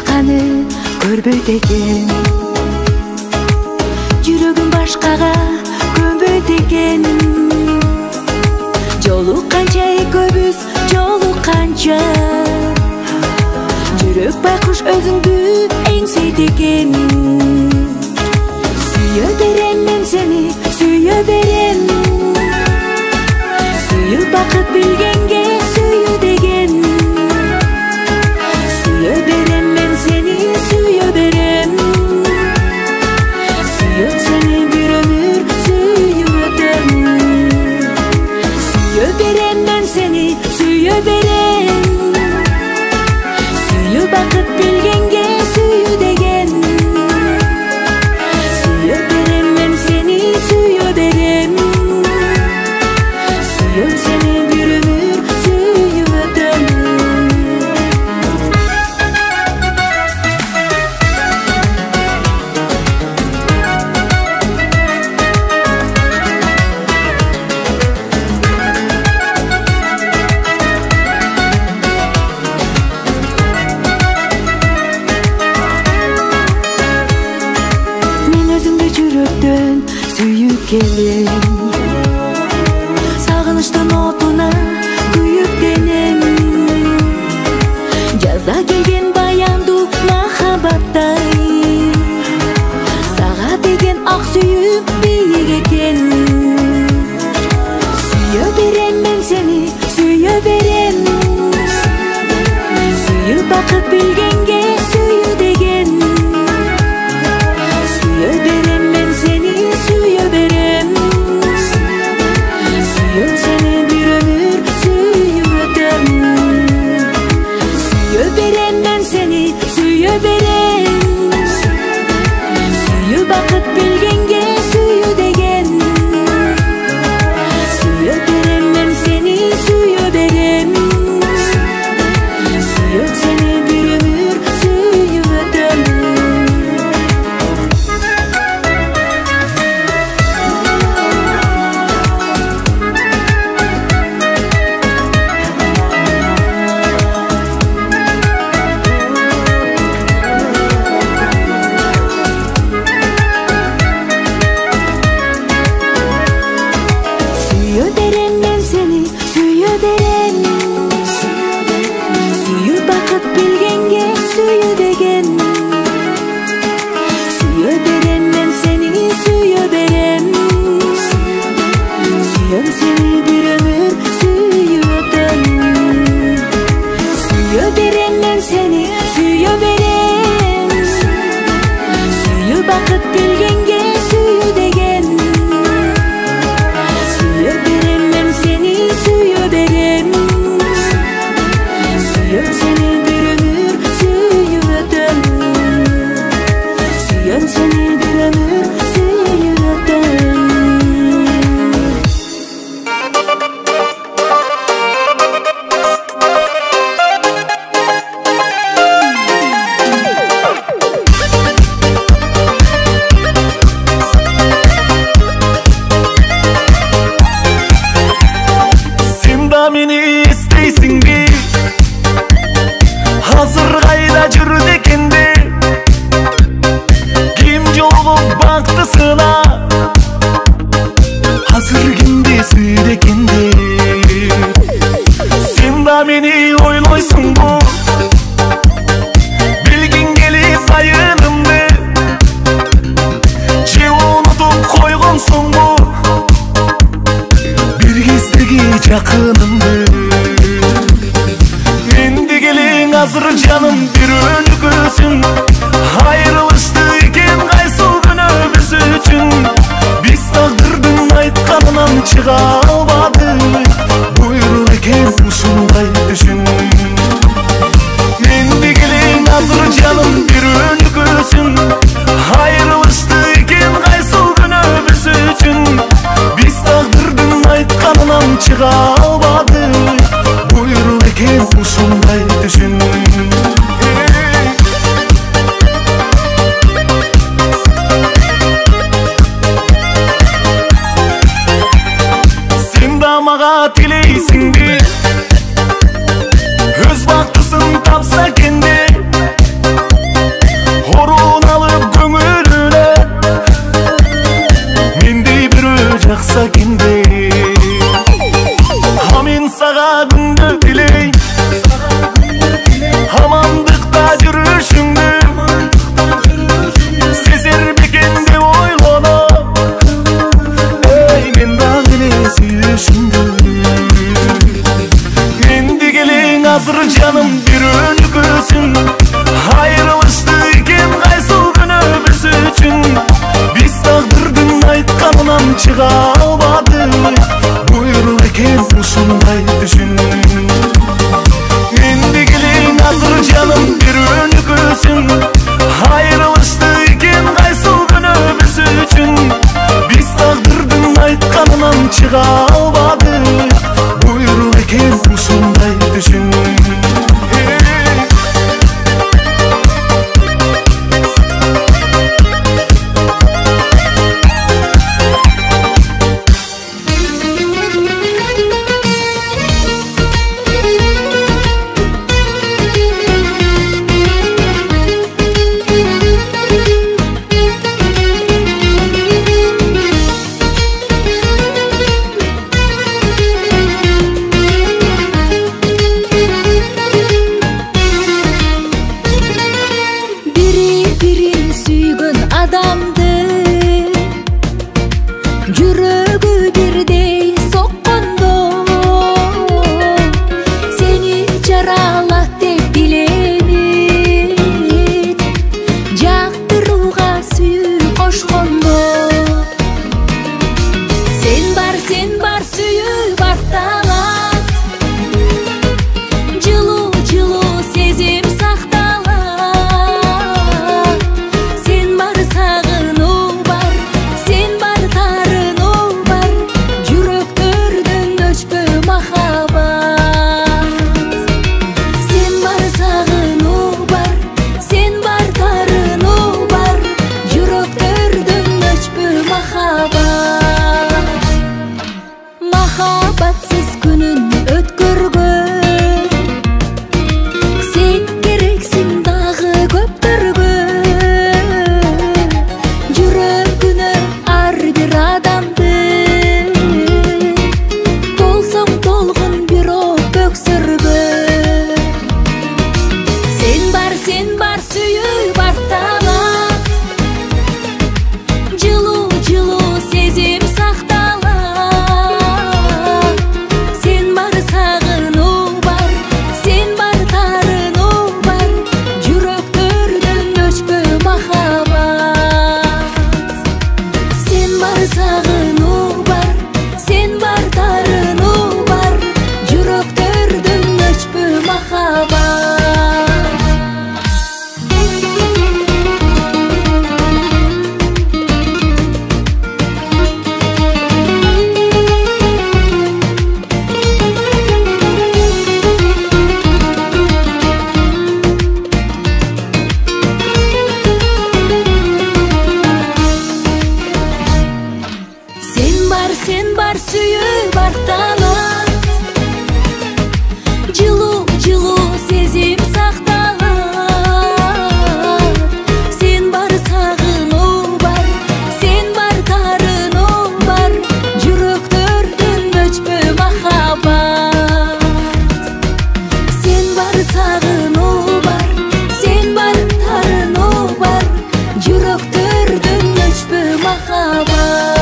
башканы көрбөйт экен, жүрөгүм башкага көнбөйт экен. Жолу канча экөөбүз, жолу канча, жүрөк байкуш өзүңдү эңсейт экен. Сүйө берем мен сени, сүйө берем, сүйүү бакыт билгенге сүйүү деген. Сүйө берем мен сени, сүйө берем, сүйөм сени бир өмүр сүйүп өтөм. Сүйө берем мен сени, сүйө берем, сүйүү бакыт билгенге сүйүү деген. Сүйө берем мен сени, сүйө берем, сүйөм сени бир өмүр сүйүп өтөм. Мен өзүңдү жүрөктөн сүйүп келем, сагынычтын отуна күйүп денем. Жазда келген баяндуу махабаттай, сага деген ак сүйүү бийик экен. Сүйө берем мен сени, сүйө берем, сүйүү бакыт билгенге сүйүү деген. Сүйө берем мен сени, сүйө берем, сүйөм сени бир өмүр сүйүп өтөм. Сүйө берем мен сени, сүйө берем, сүйүү бакыт билгенге сүйүү деген. Сүйө берем мен сени, сүйө берем, сүйөм сени бир өмүр сүйүп өтөм. Сүйө берем мен сени, сүйө берем, сүйүү бакыт билгенге сүйүү деген. Сүйө берем мен сени, сүйө берем, сүйөм сени бир өмүр сүйүп өтөм. Сүйө берем мен сени, сүйө берем, сүйүү бакыт билгенге сүйүү деген. Сүйө берем мен сени, сүйө берем, сүйөм сени бир өмүр сүйүп өтөм. Сүйөм сени бир өмүр сүйүп өтөм. Sen da meni isteysingi, hazır kayda жүрүт экенди. Ким жолугуп бакты сына, hazır кимди сүйдү экенди. Sen da meni ойлойсуңбу, билгиң келип айылымды, же унутуп койгонсуңбу бир кездеги жакынымды. Менди келиң азыр жаным бир өнүгөсүң, айрылышты экен кайсыл күнү биз үчүн. Биз тагдырдын айтканынан чыга албадык, буйрук экен ушундай түшүн. Менди келиң азыр жаным бир өнүгөсүң, айрылышты экен кайсыл күнү биз үчүн. Биз тагдырдын айтканынан чыга албадык, буйрук экен ушундай түшүн. Sen da мага тилейсиңби, өз бактысын тапса кенде. düşündü. Endi gelin hazır canım bir önküsün. Ayrılıştı eкен qaysı günü biz üçün. Biz taqdırdın aytkanынан çığa almadık. Buyruq eкен ушундай düşün. Endi gelin hazır canım bir önküsün. Ayrılıştı eкен qaysı günü biz üçün. Biz taqdırdın aytkanından çığa almadık. Buyruq eкен ушундай düşün. Жүрөгү бирдей соккондо сени жаралат деп билемин. Жактырууга сүйүү кошкондо сен бар сүйүү бар талант. Жылуу сезим сакталат. Сен бар сагынуу бар, сен бар тарынуу бар. Жүрөктөрдөн өчпө махаббат. Сен бар сагынуу бар, сен бар тарынуу бар. Жүрөктөрдөн өчпө махаббат. Махаббатсыз күнүн өткөргөн сен керексиң дагы көптөргө. Жүрөгүнө ар бир адамдын толсоң толгун бирок өксүргө. Сен бар сүйүү бар талант. Жылуу сезим сакталат. Сен бар сагынуу бар, сен бар тарынуу бар. Жүрөктөрдөн өчпө махаббат. Сен бар сагынуу бар, сен бар тарынуу бар. Жүрөктөрдөн өчпө махаббат. Сен бар сүйүү бар талант. Жылуу сезим сакталат. Сен бар сагынуу бар, сен бар тарынуу бар. Жүрөктөрдөн өчпө махаббат. Сен бар сагынуу бар, сен бар тарынуу бар. Жүрөктөрдөн өчпө махаббат.